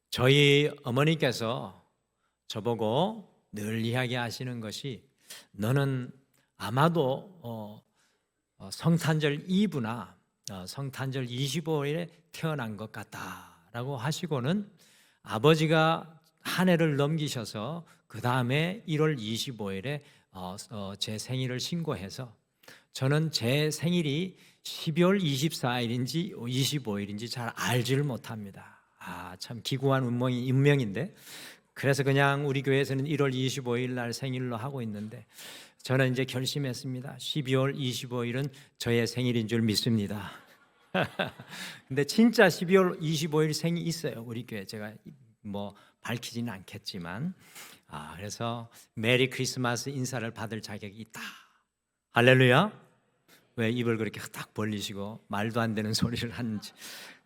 저희 어머니께서 저보고 늘 이야기하시는 것이 너는 아마도 성탄절 이브나 성탄절 25일에 태어난 것 같다라고 하시고는 아버지가 한 해를 넘기셔서 그 다음에 1월 25일에 제 생일을 신고해서 저는 제 생일이 12월 24일인지 25일인지 잘 알지를 못합니다. 참 기구한 운명인데 그래서 그냥 우리 교회에서는 1월 25일 날 생일로 하고 있는데 저는 이제 결심했습니다. 12월 25일은 저의 생일인 줄 믿습니다. 근데 진짜 12월 25일 생이 있어요. 우리 교회 제가 뭐 밝히지는 않겠지만 그래서 메리 크리스마스 인사를 받을 자격이 있다. 할렐루야. 왜 입을 그렇게 딱 벌리시고 말도 안 되는 소리를 하는지.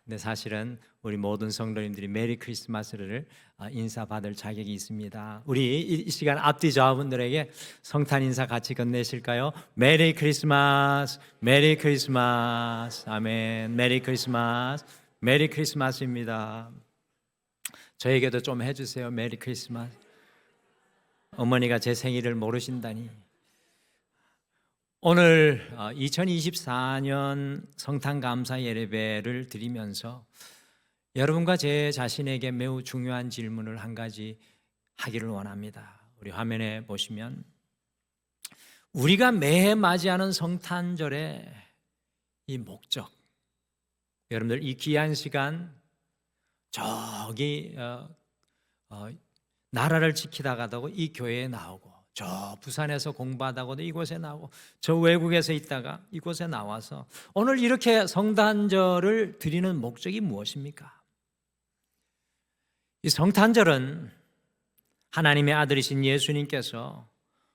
근데 사실은 우리 모든 성도님들이 메리 크리스마스를 인사받을 자격이 있습니다. 우리 이 시간 앞뒤 좌우분들에게 성탄 인사 같이 건네실까요? 메리 크리스마스, 메리 크리스마스, 아멘. 메리 크리스마스, 메리 크리스마스입니다. 저에게도 좀 해주세요. 메리 크리스마스. 어머니가 제 생일을 모르신다니. 오늘 2024년 성탄 감사 예배를 드리면서 여러분과 제 자신에게 매우 중요한 질문을 한 가지 하기를 원합니다. 우리 화면에 보시면 우리가 매해 맞이하는 성탄절의 이 목적, 여러분들 이 귀한 시간 저기 나라를 지키다가도 이 교회에 나오고 저 부산에서 공부하다가도 이곳에 나오고 저 외국에서 있다가 이곳에 나와서 오늘 이렇게 성탄절을 드리는 목적이 무엇입니까? 이 성탄절은 하나님의 아들이신 예수님께서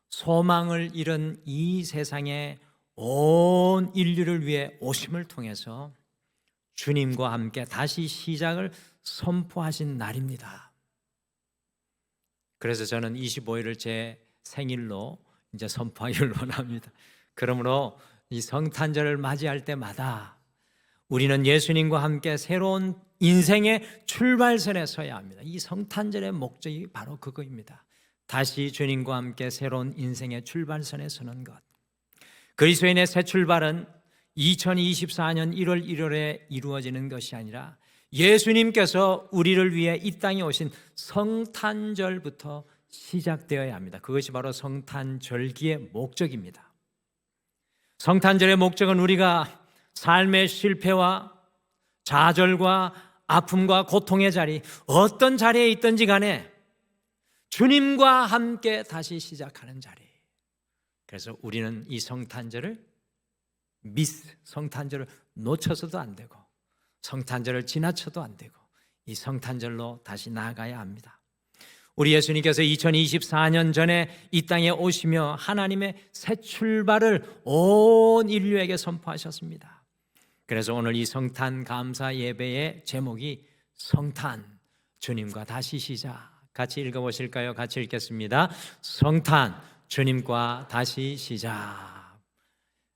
소망을 잃은 이 세상에 온 인류를 위해 오심을 통해서 주님과 함께 다시 시작을 선포하신 날입니다. 그래서 저는 25일을 제 생일로 이제 선포하기를 원합니다. 그러므로 이 성탄절을 맞이할 때마다 우리는 예수님과 함께 새로운 인생의 출발선에 서야 합니다. 이 성탄절의 목적이 바로 그거입니다. 다시 주님과 함께 새로운 인생의 출발선에 서는 것. 그리스도인의 새 출발은 2024년 1월 1일에 이루어지는 것이 아니라 예수님께서 우리를 위해 이 땅에 오신 성탄절부터 시작되어야 합니다. 그것이 바로 성탄절기의 목적입니다. 성탄절의 목적은 우리가 삶의 실패와 좌절과 아픔과 고통의 자리, 어떤 자리에 있든지 간에 주님과 함께 다시 시작하는 자리. 그래서 우리는 이 성탄절을 성탄절을 놓쳐서도 안 되고 성탄절을 지나쳐도 안 되고 이 성탄절로 다시 나아가야 합니다. 우리 예수님께서 2024년 전에 이 땅에 오시며 하나님의 새 출발을 온 인류에게 선포하셨습니다. 그래서 오늘 이 성탄 감사 예배의 제목이 성탄, 주님과 다시 시작. 같이 읽어보실까요? 같이 읽겠습니다. 성탄, 주님과 다시 시작.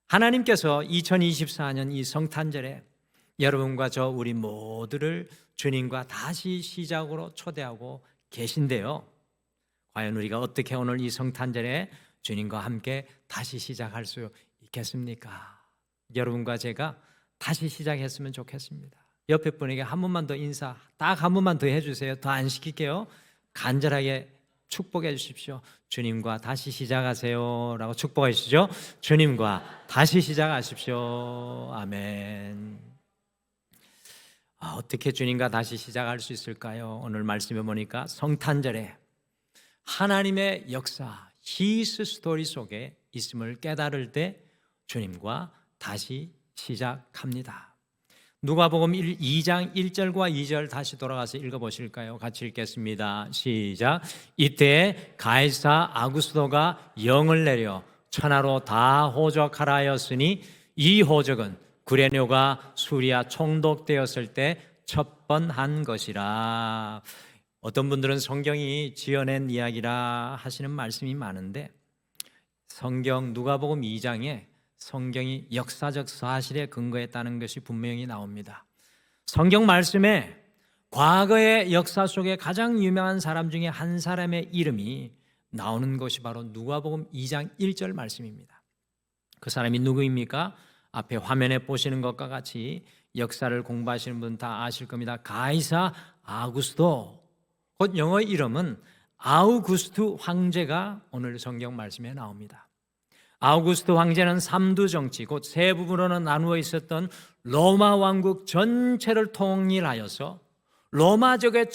하나님께서 2024년 이 성탄절에 여러분과 저 우리 모두를 주님과 다시 시작으로 초대하고 계신데요. 과연 우리가 어떻게 오늘 이 성탄절에 주님과 함께 다시 시작할 수 있겠습니까? 여러분과 제가 다시 시작했으면 좋겠습니다. 옆에 분에게 한 번만 더 인사, 딱 한 번만 더 해주세요. 더 안 시킬게요. 간절하게 축복해 주십시오. 주님과 다시 시작하세요 라고 축복해 주시죠. 주님과 다시 시작하십시오. 아멘. 어떻게 주님과 다시 시작할 수 있을까요? 오늘 말씀해 보니까 성탄절에 하나님의 역사, 히스 스토리 속에 있음을 깨달을 때 주님과 다시 시작합니다. 누가복음 2장 1절과 2절 다시 돌아가서 읽어보실까요? 같이 읽겠습니다. 시작. 이때 가이사 아구스도가 영을 내려 천하로 다 호적하라 하였으니 이 호적은 구레뇨가 수리아 총독되었을 때 첫 번 한 것이라. 어떤 분들은 성경이 지어낸 이야기라 하시는 말씀이 많은데 성경 누가복음 2장에 성경이 역사적 사실에 근거했다는 것이 분명히 나옵니다. 성경 말씀에 과거의 역사 속에 가장 유명한 사람 중에 한 사람의 이름이 나오는 것이 바로 누가복음 2장 1절 말씀입니다. 그 사람이 누구입니까? 앞에 화면에 보시는 것과 같이 역사를 공부하시는 분 다 아실 겁니다. 가이사 아구스토, 곧 영어 이름은 아우구스투 황제가 오늘 성경 말씀에 나옵니다. 아우구스투 황제는 삼두 정치, 곧 세 부분으로 나누어 있었던 로마 왕국 전체를 통일하여서 로마족의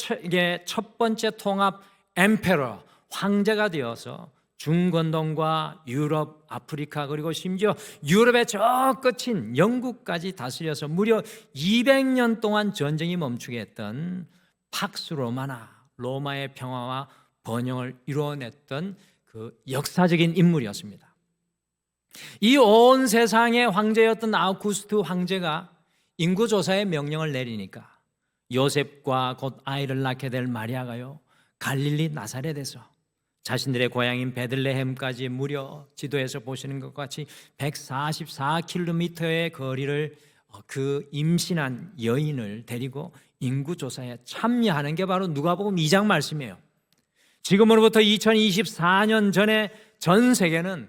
첫 번째 통합 엠페러, 황제가 되어서 중건동과 유럽, 아프리카, 그리고 심지어 유럽의 저 끝인 영국까지 다스려서 무려 200년 동안 전쟁이 멈추게 했던 팍스 로마나, 로마의 평화와 번영을 이루어냈던 그 역사적인 인물이었습니다. 이 온 세상의 황제였던 아우구스투 황제가 인구조사의 명령을 내리니까 요셉과 곧 아이를 낳게 될 마리아가요, 갈릴리 나사렛에서 자신들의 고향인 베들레헴까지 무려 지도에서 보시는 것 같이 144km의 거리를 그 임신한 여인을 데리고 인구조사에 참여하는 게 바로 누가복음 2장 말씀이에요. 지금으로부터 2024년 전에 전 세계는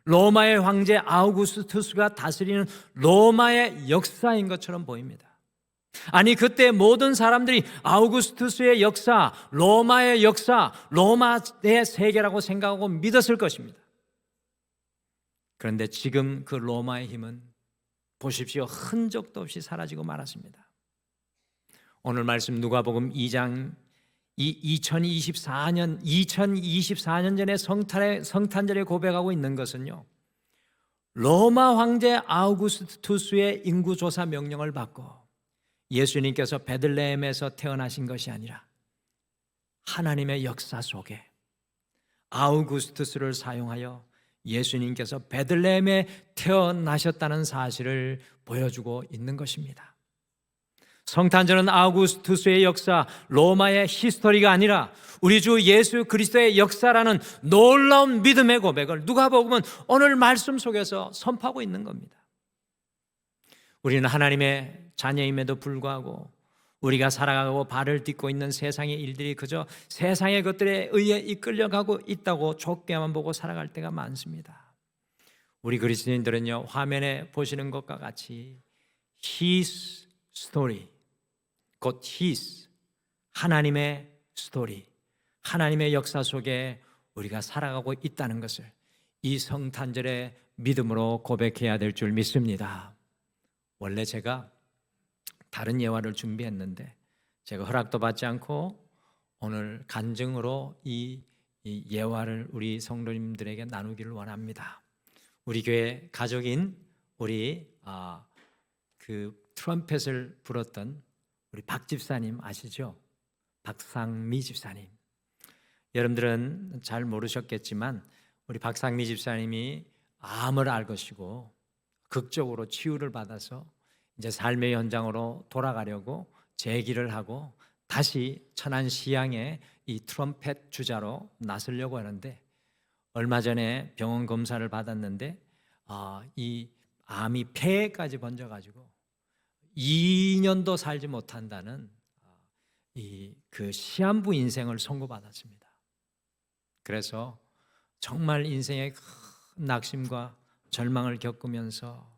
로마의 황제 아우구스투스가 다스리는 로마의 역사인 것처럼 보입니다. 아니, 그때 모든 사람들이 아우구스투스의 역사, 로마의 역사, 로마의 세계라고 생각하고 믿었을 것입니다. 그런데 지금 그 로마의 힘은 보십시오, 흔적도 없이 사라지고 말았습니다. 오늘 말씀 누가복음 2장, 이 2024년 전에 성탄절에 고백하고 있는 것은요, 로마 황제 아우구스투스의 인구조사 명령을 받고 예수님께서 베들레헴에서 태어나신 것이 아니라 하나님의 역사 속에 아우구스투스를 사용하여 예수님께서 베들레헴에 태어나셨다는 사실을 보여주고 있는 것입니다. 성탄절은 아우구스투스의 역사, 로마의 히스토리가 아니라 우리 주 예수 그리스도의 역사라는 놀라운 믿음의 고백을 누가복음은 오늘 말씀 속에서 선포하고 있는 겁니다. 우리는 하나님의 자녀임에도 불구하고 우리가 살아가고 발을 딛고 있는 세상의 일들이 그저 세상의 것들에 의해 이끌려가고 있다고 좁게만 보고 살아갈 때가 많습니다. 우리 그리스도인들은요, 화면에 보시는 것과 같이 His story, 곧 His, 하나님의 스토리, 하나님의 역사 속에 우리가 살아가고 있다는 것을 이 성탄절의 믿음으로 고백해야 될 줄 믿습니다. 원래 제가 다른 예화를 준비했는데 제가 허락도 받지 않고 오늘 간증으로 이 예화를 우리 성도님들에게 나누기를 원합니다. 우리 교회 가족인 우리 그 트럼펫을 불었던 우리 박 집사님 아시죠? 박상미 집사님. 여러분들은 잘 모르셨겠지만 우리 박상미 집사님이 암을 앓으시고 극적으로 치유를 받아서 이제 삶의 현장으로 돌아가려고 재기를 하고 다시 천안시향의 이 트럼펫 주자로 나서려고 하는데 얼마 전에 병원 검사를 받았는데 이 암이 폐에까지 번져가지고 2년도 살지 못한다는 그 시한부 인생을 선고받았습니다. 그래서 정말 인생의 큰 낙심과 절망을 겪으면서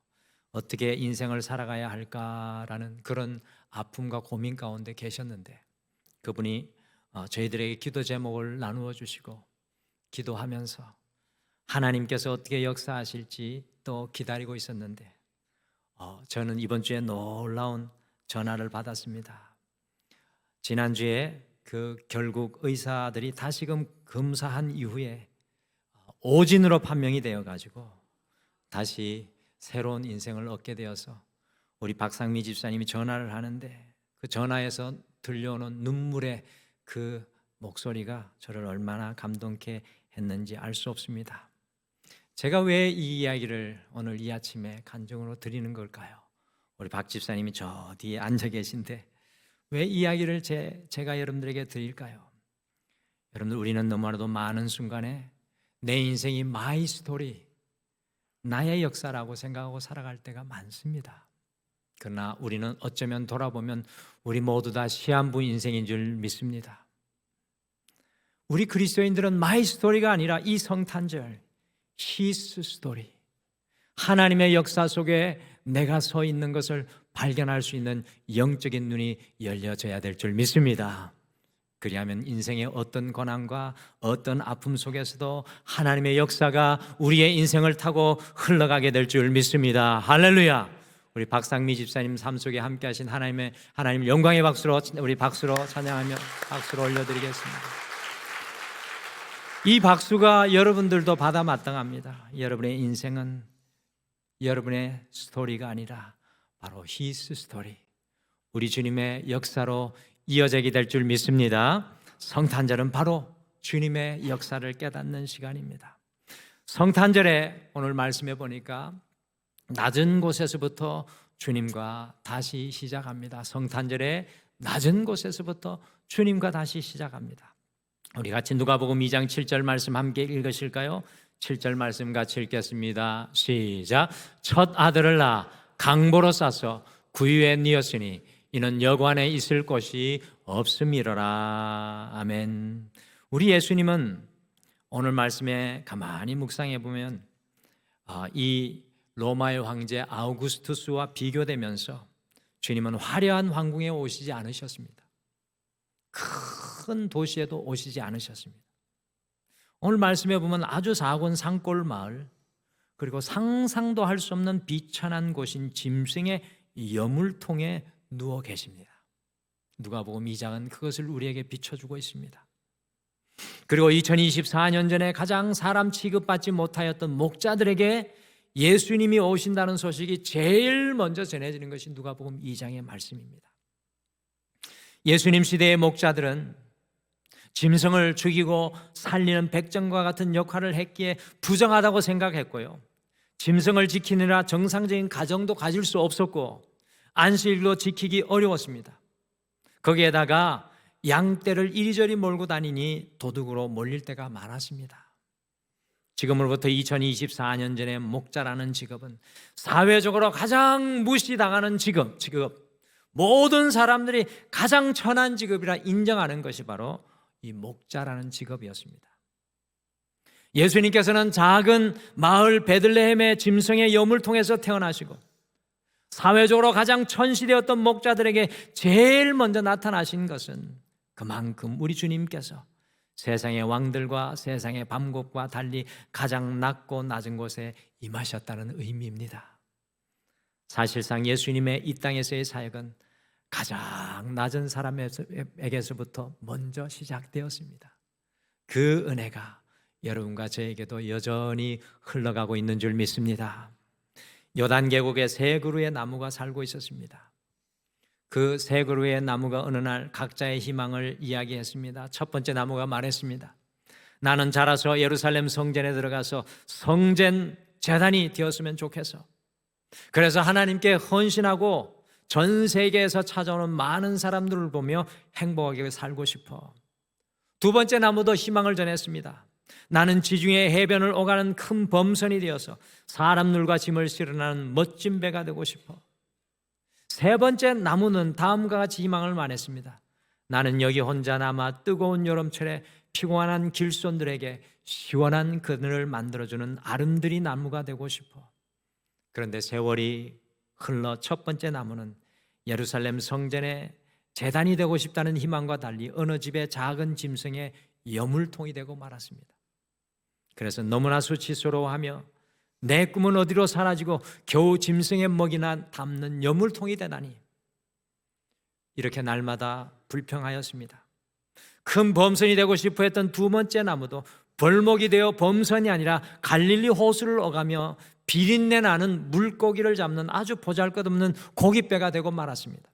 어떻게 인생을 살아가야 할까라는 그런 아픔과 고민 가운데 계셨는데 그분이 저희들에게 기도 제목을 나누어 주시고 기도하면서 하나님께서 어떻게 역사하실지 또 기다리고 있었는데 저는 이번 주에 놀라운 전화를 받았습니다. 지난주에 결국 의사들이 다시금 검사한 이후에 오진으로 판명이 되어가지고 다시 새로운 인생을 얻게 되어서 우리 박상미 집사님이 전화를 하는데 그 전화에서 들려오는 눈물의 그 목소리가 저를 얼마나 감동케 했는지 알 수 없습니다. 제가 왜 이 이야기를 오늘 이 아침에 간증으로 드리는 걸까요? 우리 박 집사님이 저 뒤에 앉아 계신데 왜 이야기를 제가 여러분들에게 드릴까요? 여러분들, 우리는 너무나도 많은 순간에 내 인생이 my story, 나의 역사라고 생각하고 살아갈 때가 많습니다. 그러나 우리는 어쩌면 돌아보면 우리 모두 다 시한부 인생인 줄 믿습니다. 우리 그리스도인들은 마이 스토리가 아니라 이 성탄절 히스 스토리, 하나님의 역사 속에 내가 서 있는 것을 발견할 수 있는 영적인 눈이 열려져야 될 줄 믿습니다. 그리하면 인생의 어떤 고난과 어떤 아픔 속에서도 하나님의 역사가 우리의 인생을 타고 흘러가게 될 줄 믿습니다. 할렐루야. 우리 박상미 집사님 삶 속에 함께 하신 하나님 영광의 박수로 우리 박수로 찬양하며 박수로 올려드리겠습니다. 이 박수가 여러분들도 받아 마땅합니다. 여러분의 인생은 여러분의 스토리가 아니라 바로 히스 스토리, 우리 주님의 역사로 이어지게 될 줄 믿습니다. 성탄절은 바로 주님의 역사를 깨닫는 시간입니다. 성탄절에 오늘 말씀해 보니까 낮은 곳에서부터 주님과 다시 시작합니다. 성탄절에 낮은 곳에서부터 주님과 다시 시작합니다. 우리 같이 누가복음 2장 7절 말씀 함께 읽으실까요? 7절 말씀 같이 읽겠습니다. 시작. 첫 아들을 낳아 강보로 싸서 구유에 뉘었으니 이는 여관에 있을 곳이 없음이로라. 아멘. 우리 예수님은 오늘 말씀에 가만히 묵상해 보면 이 로마의 황제 아우구스투스와 비교되면서 주님은 화려한 황궁에 오시지 않으셨습니다. 큰 도시에도 오시지 않으셨습니다. 오늘 말씀해 보면 아주 작은 산골 마을, 그리고 상상도 할 수 없는 비천한 곳인 짐승의 여물통에 누워 계십니다. 누가복음 2장은 그것을 우리에게 비춰주고 있습니다. 그리고 2024년 전에 가장 사람 취급받지 못하였던 목자들에게 예수님이 오신다는 소식이 제일 먼저 전해지는 것이 누가복음 2장의 말씀입니다. 예수님 시대의 목자들은 짐승을 죽이고 살리는 백정과 같은 역할을 했기에 부정하다고 생각했고요, 짐승을 지키느라 정상적인 가정도 가질 수 없었고 안식일도 지키기 어려웠습니다. 거기에다가 양떼를 이리저리 몰고 다니니 도둑으로 몰릴 때가 많았습니다. 지금으로부터 2024년 전에 목자라는 직업은 사회적으로 가장 무시당하는 직업, 모든 사람들이 가장 천한 직업이라 인정하는 것이 바로 이 목자라는 직업이었습니다. 예수님께서는 작은 마을 베들레헴의 짐승의 여물통에서 태어나시고 사회적으로 가장 천시되었던 목자들에게 제일 먼저 나타나신 것은 그만큼 우리 주님께서 세상의 왕들과 세상의 밤곳과 달리 가장 낮고 낮은 곳에 임하셨다는 의미입니다. 사실상 예수님의 이 땅에서의 사역은 가장 낮은 사람에게서부터 먼저 시작되었습니다. 그 은혜가 여러분과 저에게도 여전히 흘러가고 있는 줄 믿습니다. 요단 계곡에 세 그루의 나무가 살고 있었습니다. 그 세 그루의 나무가 어느 날 각자의 희망을 이야기했습니다. 첫 번째 나무가 말했습니다. 나는 자라서 예루살렘 성전에 들어가서 성전 제단이 되었으면 좋겠어. 그래서 하나님께 헌신하고 전 세계에서 찾아오는 많은 사람들을 보며 행복하게 살고 싶어. 두 번째 나무도 희망을 전했습니다. 나는 지중해 해변을 오가는 큰 범선이 되어서 사람들과 짐을 실어나는 멋진 배가 되고 싶어. 세 번째 나무는 다음과 같이 희망을 말했습니다. 나는 여기 혼자 남아 뜨거운 여름철에 피곤한 길손들에게 시원한 그늘을 만들어주는 아름드리 나무가 되고 싶어. 그런데 세월이 흘러 첫 번째 나무는 예루살렘 성전에 제단이 되고 싶다는 희망과 달리 어느 집의 작은 짐승의 여물통이 되고 말았습니다. 그래서 너무나 수치스러워하며 내 꿈은 어디로 사라지고 겨우 짐승의 먹이나 담는 여물통이 되다니, 이렇게 날마다 불평하였습니다. 큰 범선이 되고 싶어 했던 두 번째 나무도 벌목이 되어 범선이 아니라 갈릴리 호수를 오가며 비린내 나는 물고기를 잡는 아주 보잘것없는 고깃배가 되고 말았습니다.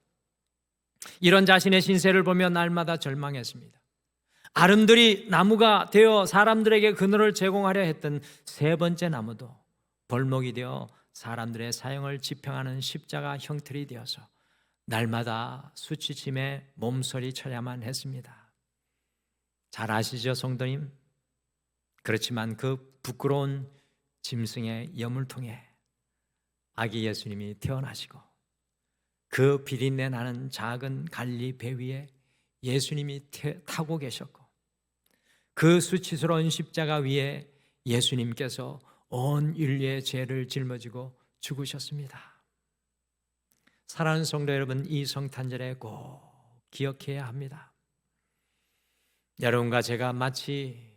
이런 자신의 신세를 보며 날마다 절망했습니다. 아름드리 나무가 되어 사람들에게 그늘을 제공하려 했던 세 번째 나무도 벌목이 되어 사람들의 사형을 지평하는 십자가 형틀이 되어서 날마다 수치심에 몸서리 쳐야만 했습니다. 잘 아시죠, 성도님? 그렇지만 그 부끄러운 짐승의 여물통에 아기 예수님이 태어나시고 그 비린내 나는 작은 갈리 배 위에 예수님이 타고 계셨고, 그 수치스러운 십자가 위에 예수님께서 온 인류의 죄를 짊어지고 죽으셨습니다. 사랑하는 성도 여러분, 이 성탄절에 꼭 기억해야 합니다. 여러분과 제가 마치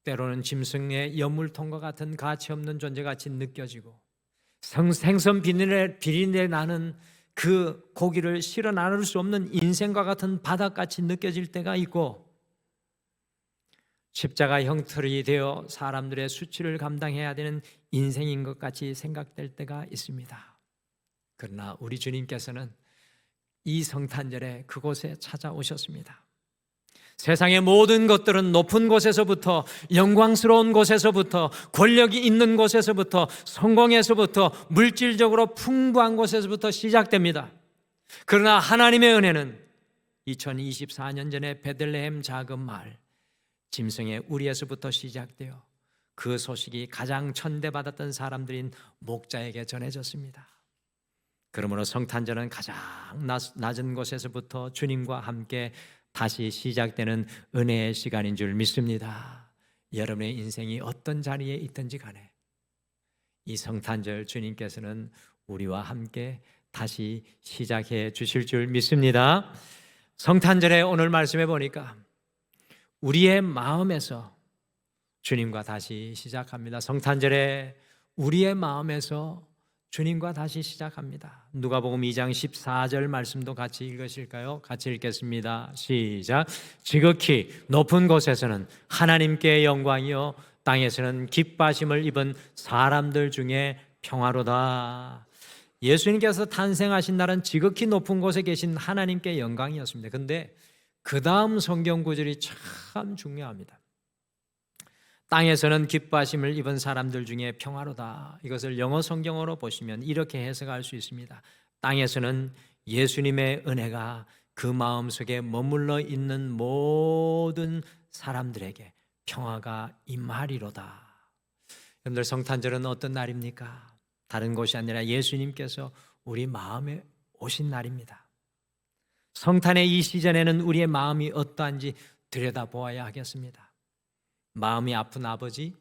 때로는 짐승의 연물통과 같은 가치 없는 존재같이 느껴지고, 생선 비린내 나는 그 고기를 실어 나눌 수 없는 인생과 같은 바닥같이 느껴질 때가 있고, 십자가 형틀이 되어 사람들의 수치를 감당해야 되는 인생인 것 같이 생각될 때가 있습니다. 그러나 우리 주님께서는 이 성탄절에 그곳에 찾아오셨습니다. 세상의 모든 것들은 높은 곳에서부터, 영광스러운 곳에서부터, 권력이 있는 곳에서부터, 성공에서부터, 물질적으로 풍부한 곳에서부터 시작됩니다. 그러나 하나님의 은혜는 2024년 전에 베들레헴 작은 마을 짐승의 우리에서부터 시작되어 그 소식이 가장 천대받았던 사람들인 목자에게 전해졌습니다. 그러므로 성탄절은 가장 낮은 곳에서부터 주님과 함께 다시 시작되는 은혜의 시간인 줄 믿습니다. 여러분의 인생이 어떤 자리에 있든지 간에 이 성탄절 주님께서는 우리와 함께 다시 시작해 주실 줄 믿습니다. 성탄절에 오늘 말씀해 보니까 우리의 마음에서 주님과 다시 시작합니다. 성탄절에 우리의 마음에서 주님과 다시 시작합니다. 누가복음 2장 14절 말씀도 같이 읽으실까요? 같이 읽겠습니다. 시작. 지극히 높은 곳에서는 하나님께 영광이요 땅에서는 기뻐하심을 입은 사람들 중에 평화로다. 예수님께서 탄생하신 날은 지극히 높은 곳에 계신 하나님께 영광이었습니다. 그런데 그 다음 성경 구절이 참 중요합니다. 땅에서는 기뻐하심을 입은 사람들 중에 평화로다. 이것을 영어 성경어로 보시면 이렇게 해석할 수 있습니다. 땅에서는 예수님의 은혜가 그 마음속에 머물러 있는 모든 사람들에게 평화가 임하리로다. 여러분들, 성탄절은 어떤 날입니까? 다른 곳이 아니라 예수님께서 우리 마음에 오신 날입니다. 성탄의 이 시즌에는 우리의 마음이 어떠한지 들여다보아야 하겠습니다. 마음이 아픈 아버지,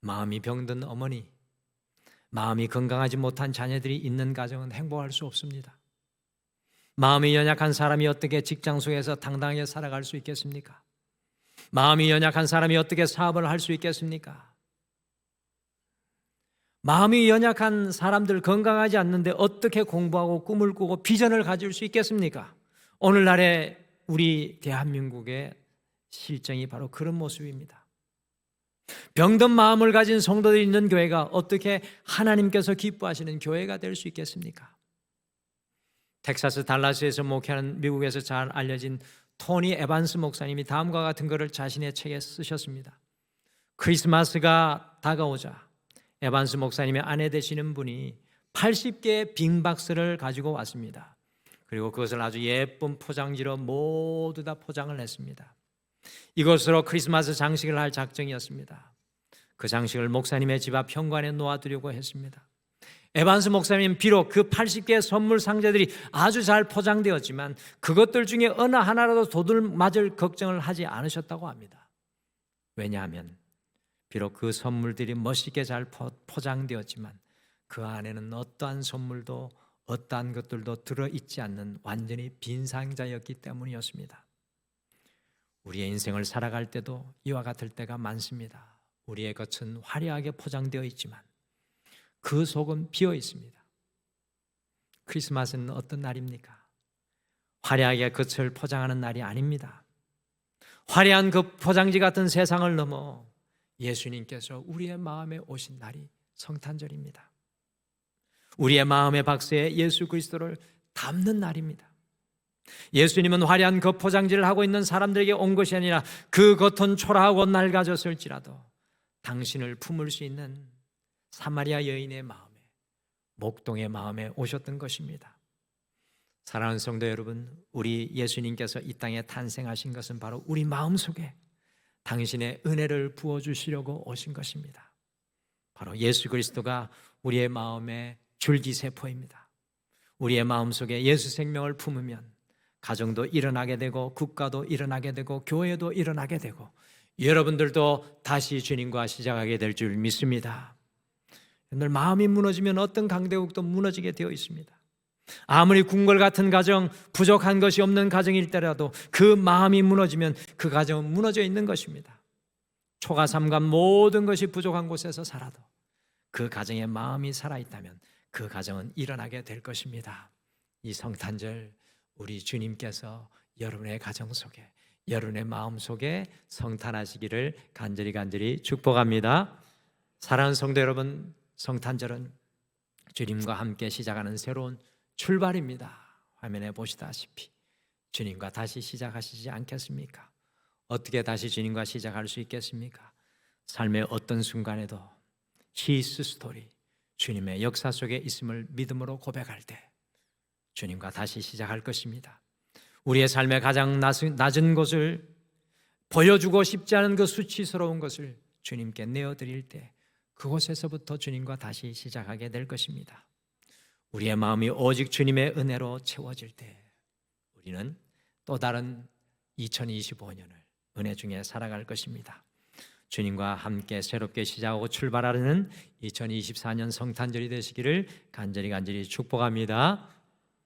마음이 병든 어머니, 마음이 건강하지 못한 자녀들이 있는 가정은 행복할 수 없습니다. 마음이 연약한 사람이 어떻게 직장 속에서 당당하게 살아갈 수 있겠습니까? 마음이 연약한 사람이 어떻게 사업을 할 수 있겠습니까? 마음이 연약한 사람들, 건강하지 않는데 어떻게 공부하고 꿈을 꾸고 비전을 가질 수 있겠습니까? 오늘날의 우리 대한민국의 실정이 바로 그런 모습입니다. 병든 마음을 가진 성도들이 있는 교회가 어떻게 하나님께서 기뻐하시는 교회가 될 수 있겠습니까? 텍사스 달라스에서 목회하는 미국에서 잘 알려진 토니 에반스 목사님이 다음과 같은 것을 자신의 책에 쓰셨습니다. 크리스마스가 다가오자 에반스 목사님의 아내 되시는 분이 80개의 빈 박스를 가지고 왔습니다. 그리고 그것을 아주 예쁜 포장지로 모두 다 포장을 했습니다. 이것으로 크리스마스 장식을 할 작정이었습니다. 그 장식을 목사님의 집 앞 현관에 놓아두려고 했습니다. 에반스 목사님 비록 그 80개의 선물 상자들이 아주 잘 포장되었지만 그것들 중에 어느 하나라도 도둑맞을 걱정을 하지 않으셨다고 합니다. 왜냐하면 비록 그 선물들이 멋있게 잘 포장되었지만 그 안에는 어떠한 선물도 어떠한 것들도 들어있지 않는 완전히 빈 상자였기 때문이었습니다. 우리의 인생을 살아갈 때도 이와 같을 때가 많습니다. 우리의 겉은 화려하게 포장되어 있지만 그 속은 비어 있습니다. 크리스마스는 어떤 날입니까? 화려하게 겉을 포장하는 날이 아닙니다. 화려한 그 포장지 같은 세상을 넘어 예수님께서 우리의 마음에 오신 날이 성탄절입니다. 우리의 마음의 박스에 예수 그리스도를 담는 날입니다. 예수님은 화려한 그 포장지를 하고 있는 사람들에게 온 것이 아니라 그 겉은 초라하고 낡아졌을지라도 당신을 품을 수 있는 사마리아 여인의 마음에, 목동의 마음에 오셨던 것입니다. 사랑하는 성도 여러분, 우리 예수님께서 이 땅에 탄생하신 것은 바로 우리 마음속에 당신의 은혜를 부어주시려고 오신 것입니다. 바로 예수 그리스도가 우리의 마음의 줄기세포입니다. 우리의 마음속에 예수 생명을 품으면 가정도 일어나게 되고 국가도 일어나게 되고 교회도 일어나게 되고 여러분들도 다시 주님과 시작하게 될 줄 믿습니다. 늘 마음이 무너지면 어떤 강대국도 무너지게 되어 있습니다. 아무리 궁궐 같은 가정, 부족한 것이 없는 가정일 때라도 그 마음이 무너지면 그 가정은 무너져 있는 것입니다. 초가 삼간 모든 것이 부족한 곳에서 살아도 그 가정의 마음이 살아있다면 그 가정은 일어나게 될 것입니다. 이 성탄절 우리 주님께서 여러분의 가정 속에, 여러분의 마음 속에 성탄하시기를 간절히 축복합니다. 사랑하는 성도 여러분, 성탄절은 주님과 함께 시작하는 새로운 출발입니다. 화면에 보시다시피 주님과 다시 시작하시지 않겠습니까? 어떻게 다시 주님과 시작할 수 있겠습니까? 삶의 어떤 순간에도 히스 스토리, 주님의 역사 속에 있음을 믿음으로 고백할 때 주님과 다시 시작할 것입니다. 우리의 삶의 가장 낮은 것을 보여주고 싶지 않은 그 수치스러운 것을 주님께 내어드릴 때 그곳에서부터 주님과 다시 시작하게 될 것입니다. 우리의 마음이 오직 주님의 은혜로 채워질 때 우리는 또 다른 2025년을 은혜 중에 살아갈 것입니다. 주님과 함께 새롭게 시작하고 출발하는 2024년 성탄절이 되시기를 간절히 축복합니다.